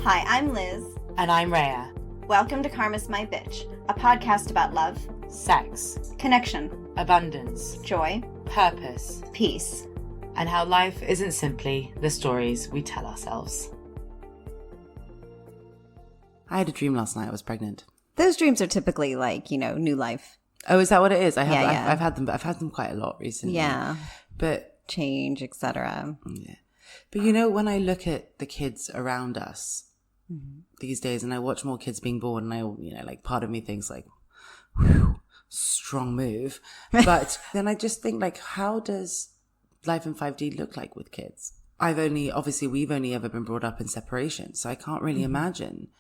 Hi, I'm Liz. And I'm Rhea. Welcome to Karma's My Bitch, a podcast about love, Sex, connection, abundance, joy, purpose, peace, and how life isn't simply the stories we tell ourselves. I had a dream last night I was pregnant. Those dreams are typically like, new life. Oh, is that what it is? I've had them quite a lot recently. Yeah. But change, etc. Yeah. But when I look at the kids around us these days, and I watch more kids being born, and like part of me thinks like, whew, strong move. But then I just think like, how does life in 5D look like with kids? We've only ever been brought up in separation. So I can't really imagine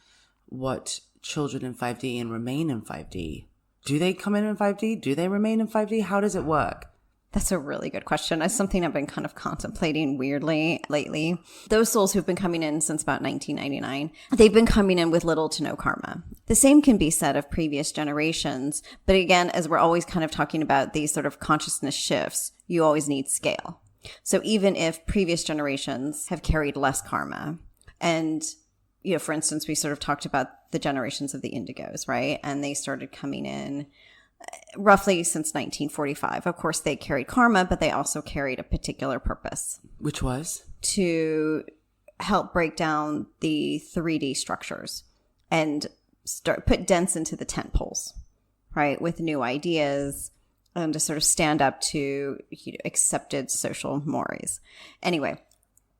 what children in 5D and remain in 5D. Do they come in 5D? Do they remain in 5D? How does it work? That's a really good question. It's something I've been kind of contemplating weirdly lately. Those souls who've been coming in since about 1999, they've been coming in with little to no karma. The same can be said of previous generations. But again, as we're always kind of talking about these sort of consciousness shifts, you always need scale. So even if previous generations have carried less karma, and for instance, we sort of talked about the generations of the indigos, right? And they started coming in roughly since 1945. Of course, they carried karma, but they also carried a particular purpose. Which was? To help break down the 3D structures and put dents into the tent poles, right? With new ideas and to sort of stand up to accepted social mores. Anyway,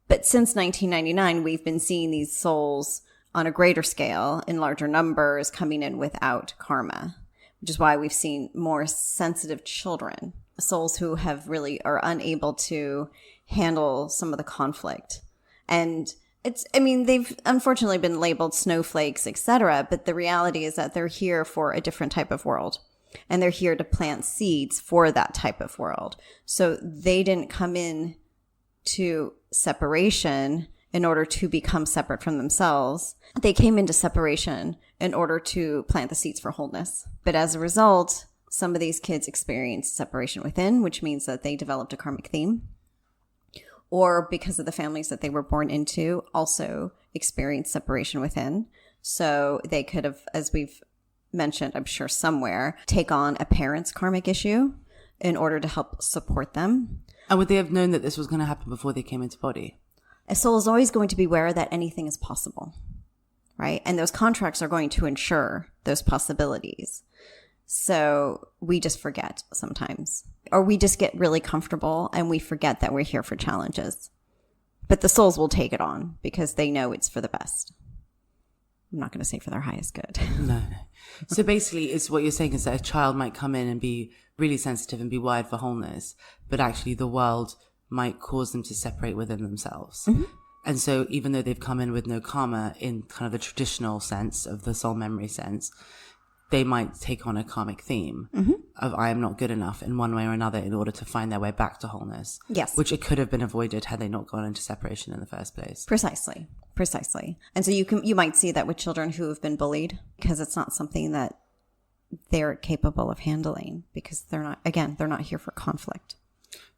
but since 1999, we've been seeing these souls on a greater scale in larger numbers coming in without karma, which is why we've seen more sensitive children, souls who are unable to handle some of the conflict. And they've unfortunately been labeled snowflakes, etc. But the reality is that they're here for a different type of world. And they're here to plant seeds for that type of world. So they didn't come in to separation in order to become separate from themselves. They came into separation in order to plant the seeds for wholeness. But as a result, some of these kids experienced separation within, which means that they developed a karmic theme. Or because of the families that they were born into, also experienced separation within. So they could have, as we've mentioned, I'm sure somewhere, take on a parent's karmic issue in order to help support them. And would they have known that this was going to happen before they came into body? A soul is always going to be aware that anything is possible, right? And those contracts are going to ensure those possibilities. So we just forget sometimes, or we just get really comfortable and we forget that we're here for challenges. But the souls will take it on because they know it's for the best. I'm not going to say for their highest good. No. So basically, it's what you're saying is that a child might come in and be really sensitive and be wired for wholeness, but actually the world might cause them to separate within themselves. Mm-hmm. And so even though they've come in with no karma in kind of the traditional sense of the soul memory sense, they might take on a karmic theme of I am not good enough in one way or another in order to find their way back to wholeness. Yes. Which it could have been avoided had they not gone into separation in the first place. Precisely. And so you might see that with children who have been bullied because it's not something that they're capable of handling because they're not here for conflict.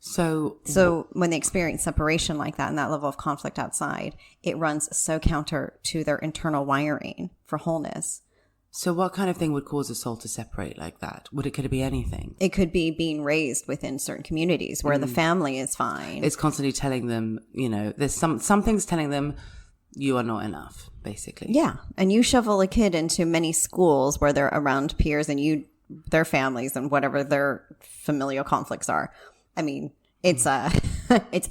So when they experience separation like that and that level of conflict outside, it runs so counter to their internal wiring for wholeness. So what kind of thing would cause a soul to separate like that? Could it be anything? It could be being raised within certain communities where the family is fine. It's constantly telling them, there's some things telling them you are not enough, basically. Yeah. And you shovel a kid into many schools where they're around peers and their families and whatever their familial conflicts are. I mean, it's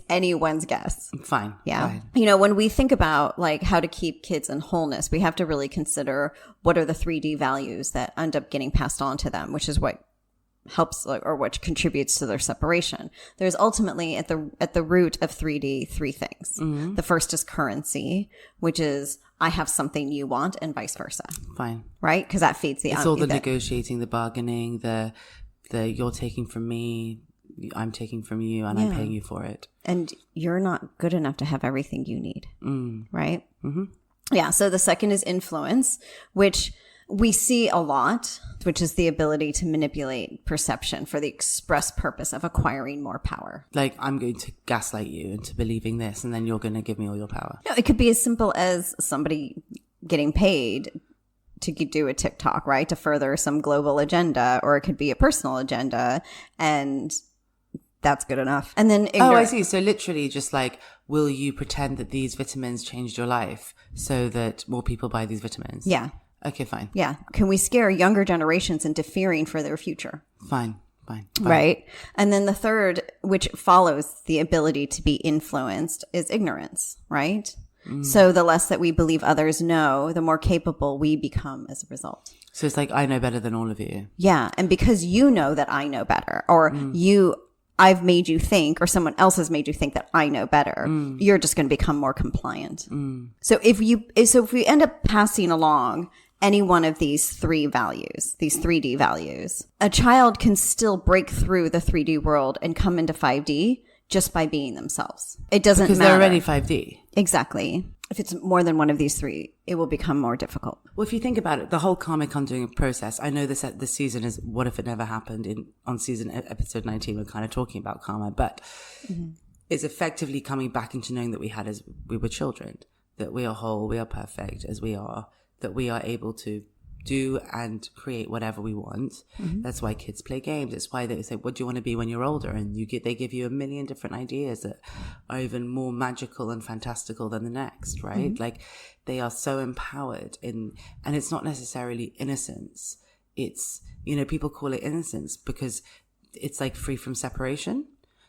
anyone's guess. Fine. Yeah. Fine. When we think about like how to keep kids in wholeness, we have to really consider what are the 3D values that end up getting passed on to them, which is what helps or what contributes to their separation. There's ultimately at the root of 3D, three things. Mm-hmm. The first is currency, which is I have something you want and vice versa. Fine. Right? Because that feeds the... It's all the negotiating, the bargaining, the you're taking from me, I'm taking from you, and I'm paying you for it. And you're not good enough to have everything you need. Right? Mm-hmm. Yeah. So the second is influence, which we see a lot which is the ability to manipulate perception for the express purpose of acquiring more power. Like, I'm going to gaslight you into believing this, and then you're going to give me all your power. No, it could be as simple as somebody getting paid to do a TikTok, right? To further some global agenda, or it could be a personal agenda, and that's good enough. And then I see. So literally just like, will you pretend that these vitamins changed your life so that more people buy these vitamins? Yeah. Okay, fine. Yeah. Can we scare younger generations into fearing for their future? Fine. Right. And then the third, which follows the ability to be influenced, is ignorance, right? So the less that we believe others know, the more capable we become as a result. So it's like, I know better than all of you. Yeah. And because you know that I know better, or I've made you think, or someone else has made you think that I know better, you're just going to become more compliant. So if we end up passing along any one of these three values, these 3D values, a child can still break through the 3D world and come into 5D just by being themselves. It doesn't matter. Because they're already 5D. Exactly. If it's more than one of these three, it will become more difficult. Well, if you think about it, the whole karmic undoing process, I know this season is what if it never happened on episode 19, we're kind of talking about karma, but it's effectively coming back into knowing that we were children, that we are whole, we are perfect as we are, that we are able to do and create whatever we want. That's why kids play games. It's why they say, what do you want to be when you're older? And they give you a million different ideas that are even more magical and fantastical than the next, right? Like, they are so empowered and it's not necessarily innocence. It's, people call it innocence because it's like free from separation.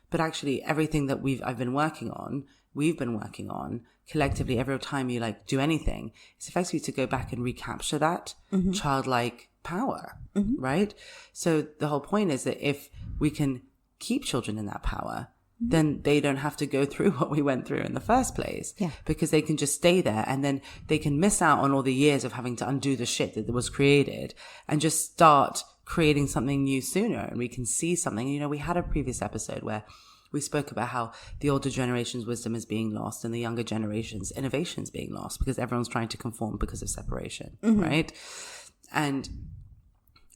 But actually everything that we've been working on collectively, every time you like do anything, it's effectively to go back and recapture that childlike power, right? So the whole point is that if we can keep children in that power, then they don't have to go through what we went through in the first place, because they can just stay there, and then they can miss out on all the years of having to undo the shit that was created and just start creating something new sooner. And we can see something. We had a previous episode where we spoke about how the older generation's wisdom is being lost and the younger generation's innovation is being lost because everyone's trying to conform because of separation, right? And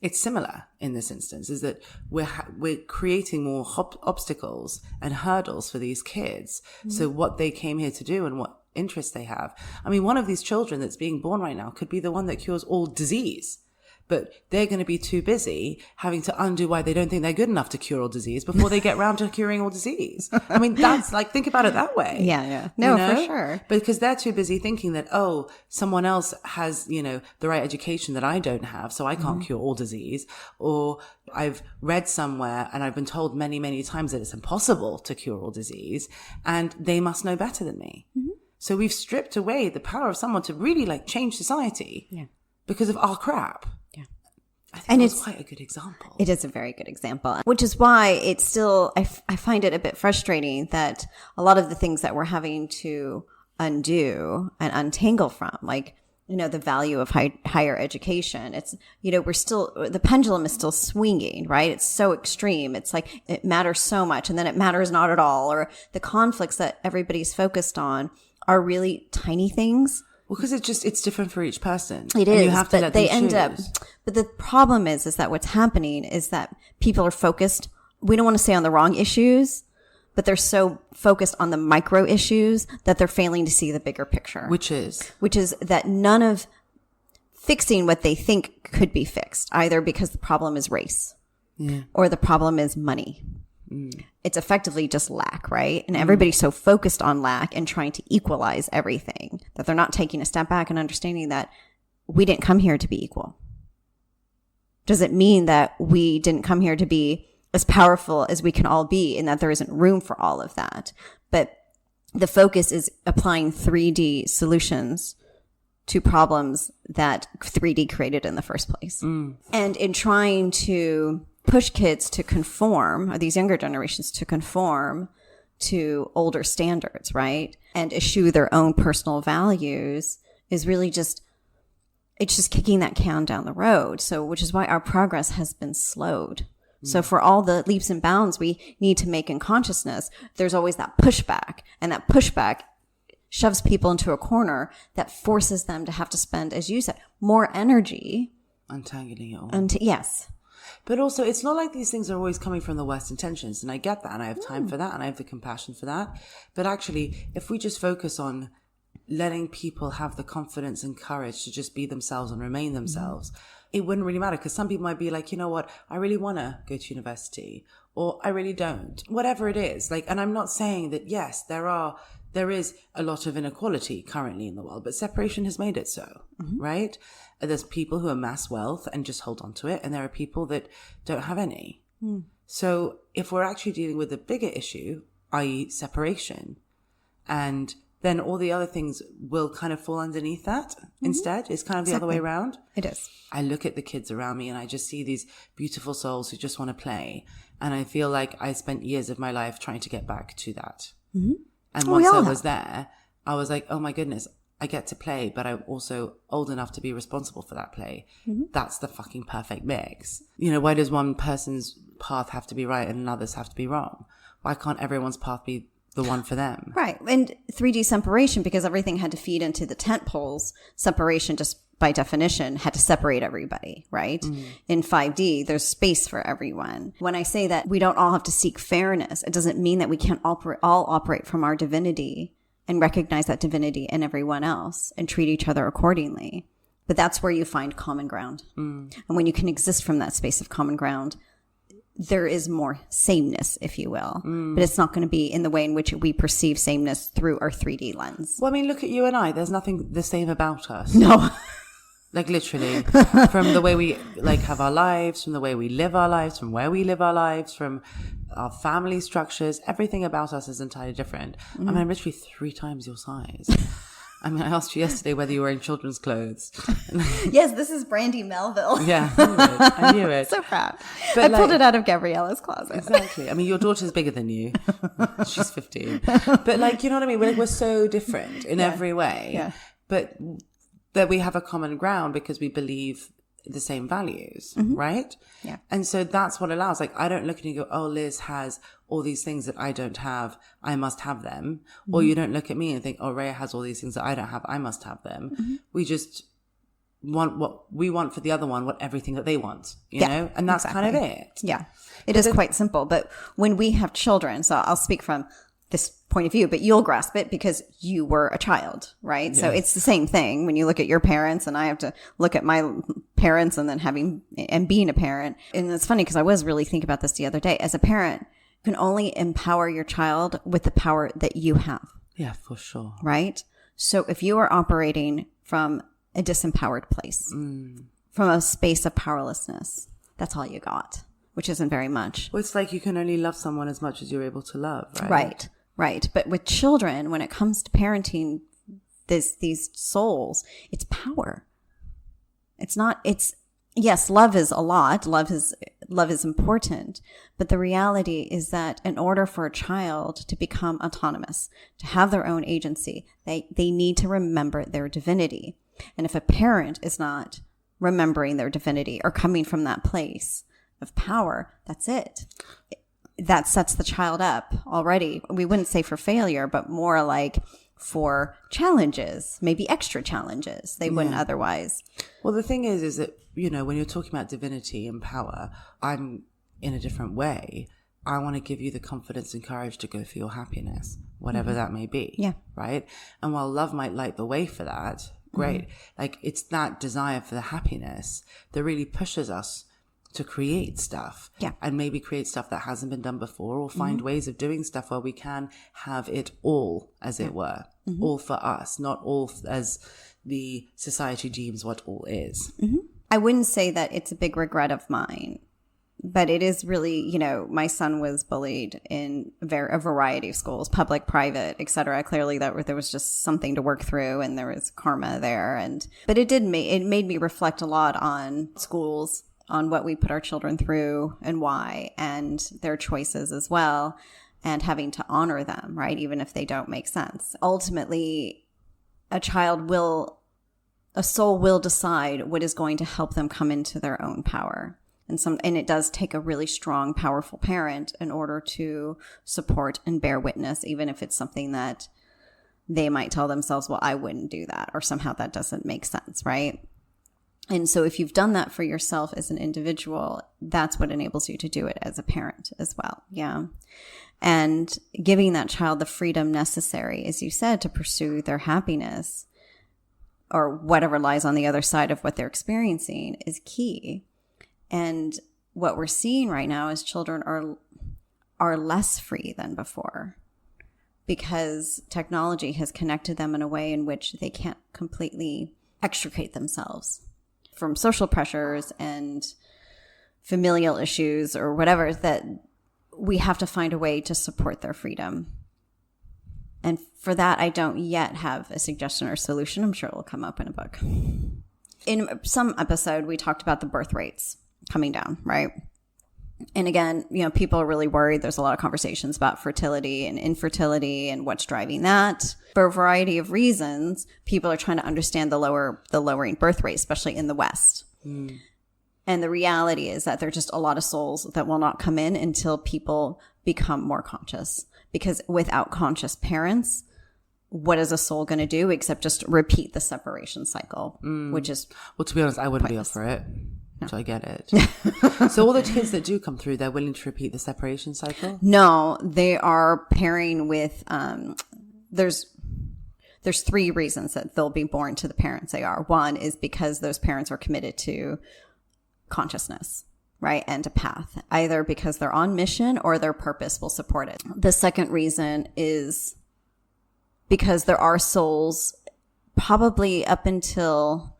it's similar in this instance, is that we're creating more obstacles and hurdles for these kids. So what they came here to do and what interests they have. I mean, one of these children that's being born right now could be the one that cures all disease. But they're going to be too busy having to undo why they don't think they're good enough to cure all disease before they get round to curing all disease. I mean, that's like, think about it that way. Yeah. No, for sure. Because they're too busy thinking that, someone else has, the right education that I don't have, so I can't cure all disease. Or I've read somewhere and I've been told many, many times that it's impossible to cure all disease, and they must know better than me. So we've stripped away the power of someone to really like change society because of our crap. I think it's quite a good example. It is a very good example, which is why it's still, I find it a bit frustrating that a lot of the things that we're having to undo and untangle from, like, the value of higher education. It's, we're still, the pendulum is still swinging, right? It's so extreme. It's like, it matters so much and then it matters not at all. Or the conflicts that everybody's focused on are really tiny things. Well, because it's different for each person. It is, you have to let them choose. But the problem is that what's happening is that people are focused. We don't want to say on the wrong issues, but they're so focused on the micro issues that they're failing to see the bigger picture. Which is that none of fixing what they think could be fixed, either because the problem is race or the problem is money. It's effectively just lack, right? And everybody's so focused on lack and trying to equalize everything that they're not taking a step back and understanding that we didn't come here to be equal. Does it mean that we didn't come here to be as powerful as we can all be and that there isn't room for all of that? But the focus is applying 3D solutions to problems that 3D created in the first place. And in trying to push kids to conform, or these younger generations to conform to older standards, right? And eschew their own personal values is really it's just kicking that can down the road. So, which is why our progress has been slowed. So for all the leaps and bounds we need to make in consciousness, there's always that pushback, and that pushback shoves people into a corner that forces them to have to spend, as you said, more energy Untangling it all. And yes. But also, it's not like these things are always coming from the worst intentions. And I get that. And I have time for that. And I have the compassion for that. But actually, if we just focus on letting people have the confidence and courage to just be themselves and remain themselves, it wouldn't really matter. Because some people might be like, you know what, I really want to go to university, or I really don't. Whatever it is. Like, and I'm not saying that, yes, there is a lot of inequality currently in the world, but separation has made it so, right? There's people who amass wealth and just hold on to it, and there are people that don't have any. So if we're actually dealing with a bigger issue, i.e. separation, and then all the other things will kind of fall underneath that instead. It's kind of the other way around. It is. I look at the kids around me and I just see these beautiful souls who just want to play. And I feel like I spent years of my life trying to get back to that. And once I was there, I was like, oh my goodness, I get to play, but I'm also old enough to be responsible for that play. That's the fucking perfect mix. You know, why does one person's path have to be right and another's have to be wrong? Why can't everyone's path be the one for them? Right. And 3D separation, because everything had to feed into the tent poles, separation just by definition had to separate everybody, right? In 5D, there's space for everyone. When I say that we don't all have to seek fairness, it doesn't mean that we can't all operate from our divinity and recognize that divinity in everyone else and treat each other accordingly. But that's where you find common ground. And when you can exist from that space of common ground, there is more sameness, if you will. But it's not going to be in the way in which we perceive sameness through our 3D lens. Well, I mean, look at you and I. There's nothing the same about us. No. Like literally, from the way we like have our lives, from the way we live our lives, from where we live our lives, from our family structures, everything about us is entirely different. I mean, I'm literally 3 times your size. I mean, I asked you yesterday whether you were in children's clothes. Yes, this is Brandy Melville. Yeah, I knew it. So proud. But I pulled it out of Gabriella's closet. Exactly. I mean, your daughter's bigger than you. She's 15. But like, you know what I mean? We're so different in every way. Yeah. But that we have a common ground because we believe the same values, right? Yeah. And so that's what allows, like, I don't look at you and go, oh, Liz has all these things that I don't have. I must have them. Or you don't look at me and think, oh, Rhea has all these things that I don't have. I must have them. We just want what we want for the other one, what everything that they want, you know? And that's kind of it. Yeah. It is quite simple. But when we have children, so I'll speak from this point of view, but you'll grasp it because you were a child, right? Yeah. So it's the same thing when you look at your parents, and I have to look at my parents and then being a parent. And it's funny because I was really thinking about this the other day. As a parent, you can only empower your child with the power that you have. Yeah, for sure. Right? So if you are operating from a disempowered place, from a space of powerlessness, that's all you got, which isn't very much. Well, it's like you can only love someone as much as you're able to love, right? Right. But with children, when it comes to parenting these souls, it's power. Yes, love is a lot. Love is important. But the reality is that in order for a child to become autonomous, to have their own agency, they need to remember their divinity. And if a parent is not remembering their divinity or coming from that place of power, that's it. That sets the child up already. We wouldn't say for failure, but more like for challenges, maybe extra challenges they wouldn't otherwise. Well, the thing is that, you know, when you're talking about divinity and power, I'm in a different way. I want to give you the confidence and courage to go for your happiness, whatever that may be. Yeah. Right. And while love might light the way for that, great. Like, it's that desire for the happiness that really pushes us to create stuff and maybe create stuff that hasn't been done before, or find ways of doing stuff where we can have it all, as it were, all for us, not all as the society deems what all is. I wouldn't say that it's a big regret of mine, but it is really, you know, my son was bullied in a variety of schools, public, private, etc. Clearly there was just something to work through, and there was karma there. But it made me reflect a lot on schools, on what we put our children through and why, and their choices as well, and having to honor them, right? Even if they don't make sense. Ultimately, a soul will decide what is going to help them come into their own power. And it does take a really strong, powerful parent in order to support and bear witness, even if it's something that they might tell themselves, well, I wouldn't do that, or somehow that doesn't make sense, right? And so if you've done that for yourself as an individual, that's what enables you to do it as a parent as well. Yeah. And giving that child the freedom necessary, as you said, to pursue their happiness or whatever lies on the other side of what they're experiencing is key. And what we're seeing right now is children are less free than before because technology has connected them in a way in which they can't completely extricate themselves from social pressures and familial issues or whatever, that we have to find a way to support their freedom. And for that, I don't yet have a suggestion or solution. I'm sure it will come up in a book. In some episode, we talked about the birth rates coming down, right? And again, people are really worried. There's a lot of conversations about fertility and infertility and what's driving that. For a variety of reasons, people are trying to understand the lowering birth rate, especially in the West. Mm. And the reality is that there are just a lot of souls that will not come in until people become more conscious. Because without conscious parents, what is a soul going to do except just repeat the separation cycle, which is well, to be honest, I wouldn't be up for it. No. So I get it. So all the kids that do come through, they're willing to repeat the separation cycle? No, they are pairing with, there's 3 reasons that they'll be born to the parents they are. One is because those parents are committed to consciousness, right? And a path, either because they're on mission or their purpose will support it. The second reason is because there are souls probably up until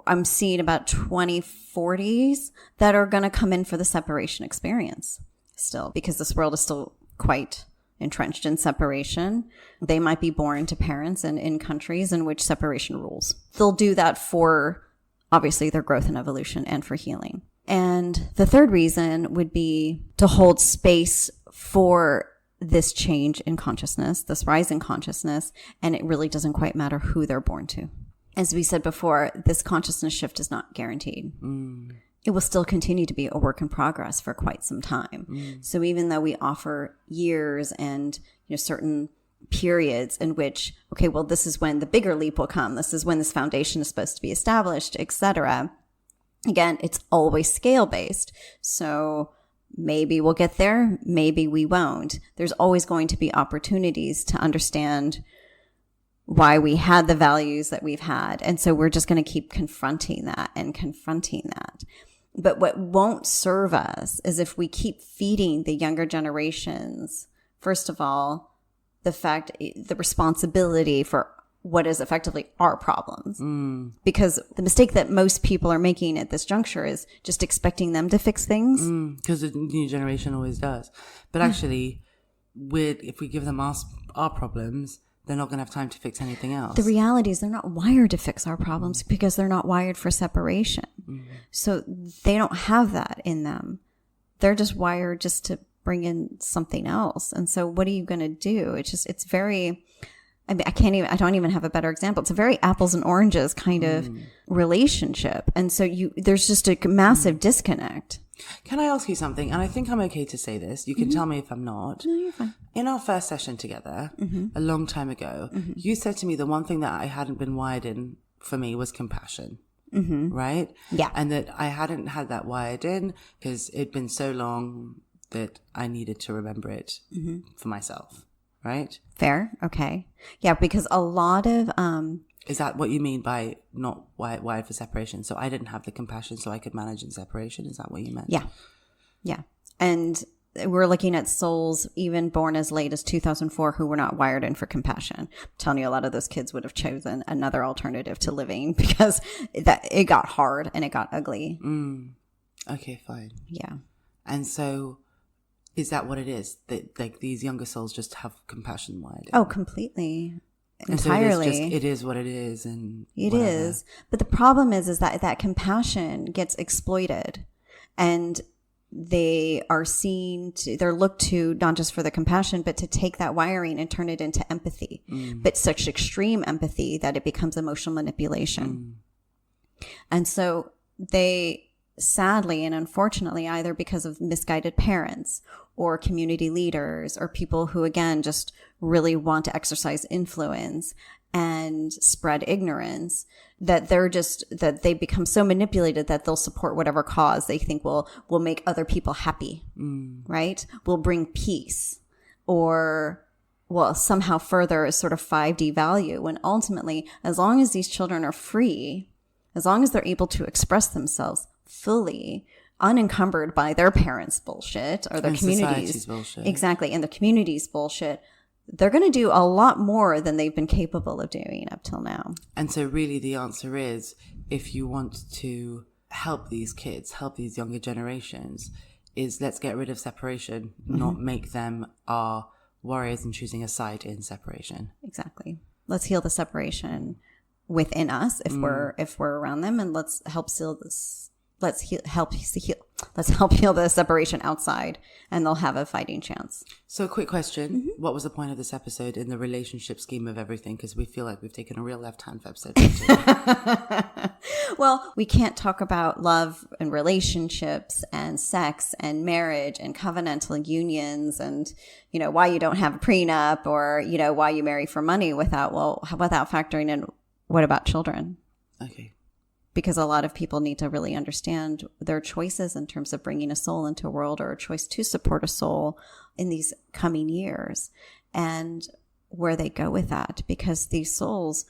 I'm seeing about 2040s that are going to come in for the separation experience still, because this world is still quite entrenched in separation. They might be born to parents and in countries in which separation rules. They'll do that for obviously their growth and evolution and for healing. And the third reason would be to hold space for this change in consciousness, this rise in consciousness, and it really doesn't quite matter who they're born to. As we said before, this consciousness shift is not guaranteed. It will still continue to be a work in progress for quite some time. So even though we offer years and certain periods in which, okay, well, this is when the bigger leap will come. This is when this foundation is supposed to be established, etc. Again, it's always scale-based. So maybe we'll get there, maybe we won't. There's always going to be opportunities to understand why we had the values that we've had. And so we're just going to keep confronting that. But what won't serve us is if we keep feeding the younger generations, first of all, the responsibility for what is effectively our problems. Because the mistake that most people are making at this juncture is just expecting them to fix things. Because the new generation always does. But actually, if we give them our problems, they're not going to have time to fix anything else. The reality is they're not wired to fix our problems because they're not wired for separation. So they don't have that in them. They're just wired just to bring in something else. And so what are you going to do? It's very, I don't even have a better example. It's a very apples and oranges kind of relationship. And so there's just a massive disconnect. Can I ask you something? And I think I'm okay to say this. You can tell me if I'm not. No, you're fine. In our first session together, a long time ago, you said to me the one thing that I hadn't been wired in for me was compassion. Right? Yeah. And that I hadn't had that wired in because it'd been so long that I needed to remember it for myself. Right? Fair. Okay. Yeah, because a lot of is that what you mean by not wired for separation? So I didn't have the compassion so I could manage in separation? Is that what you meant? Yeah. Yeah. And we're looking at souls even born as late as 2004 who were not wired in for compassion. I'm telling you, a lot of those kids would have chosen another alternative to living because it got hard and it got ugly. Okay, fine. Yeah. And so is that what it is? That like these younger souls just have compassion wired in? Oh, completely. Entirely. So it is what it is. And it is. But the problem is that compassion gets exploited and they're looked to not just for the compassion, but to take that wiring and turn it into empathy, but such extreme empathy that it becomes emotional manipulation. And so they sadly and unfortunately, either because of misguided parents or community leaders or people who, again, just really want to exercise influence, and spread ignorance, that they become so manipulated that they'll support whatever cause they think will make other people happy, right? Will bring peace, or will somehow further a sort of 5D value, when ultimately, as long as these children are free, as long as they're able to express themselves fully, unencumbered by their parents' bullshit or their community's bullshit. Exactly, and the community's bullshit, they're going to do a lot more than they've been capable of doing up till now. And so really the answer is, if you want to help these kids, help these younger generations, is let's get rid of separation, not make them our warriors and choosing a side in separation. Exactly. Let's heal the separation within us if we're around them, and let's help heal this. Let's help heal the separation outside, and they'll have a fighting chance. So, quick question: what was the point of this episode in the relationship scheme of everything? Because we feel like we've taken a real left hand for episode 2. Well, we can't talk about love and relationships and sex and marriage and covenantal unions and, why you don't have a prenup, or, why you marry for money without factoring in what about children? Okay. Because a lot of people need to really understand their choices in terms of bringing a soul into a world, or a choice to support a soul in these coming years, and where they go with that, because these souls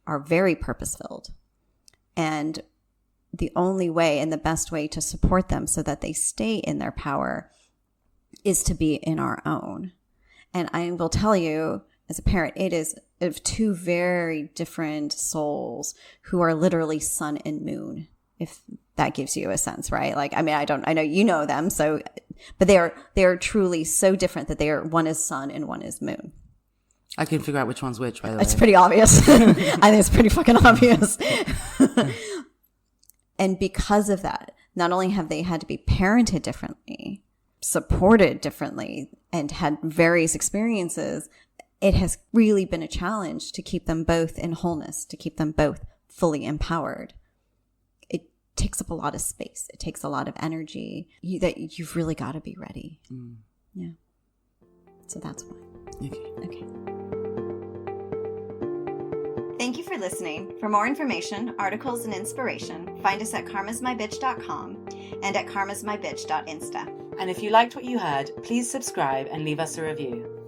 are very purpose-filled. And the only way and the best way to support them so that they stay in their power is to be in our own. And I will tell you, as a parent, it is of two very different souls who are literally sun and moon, if that gives you a sense, right? Like, I know you know them, so, but they are truly so different that one is sun and one is moon. I can figure out which one's which, by the way. It's pretty obvious. I think it's pretty fucking obvious. And because of that, not only have they had to be parented differently, supported differently, and had various experiences, it has really been a challenge to keep them both in wholeness, to keep them both fully empowered. It takes up a lot of space. It takes a lot of energy. You've really got to be ready. Yeah. So that's why. Okay. Thank you for listening. For more information, articles, and inspiration, find us at karmasmybitch.com and at karmasmybitch.insta. And if you liked what you heard, please subscribe and leave us a review.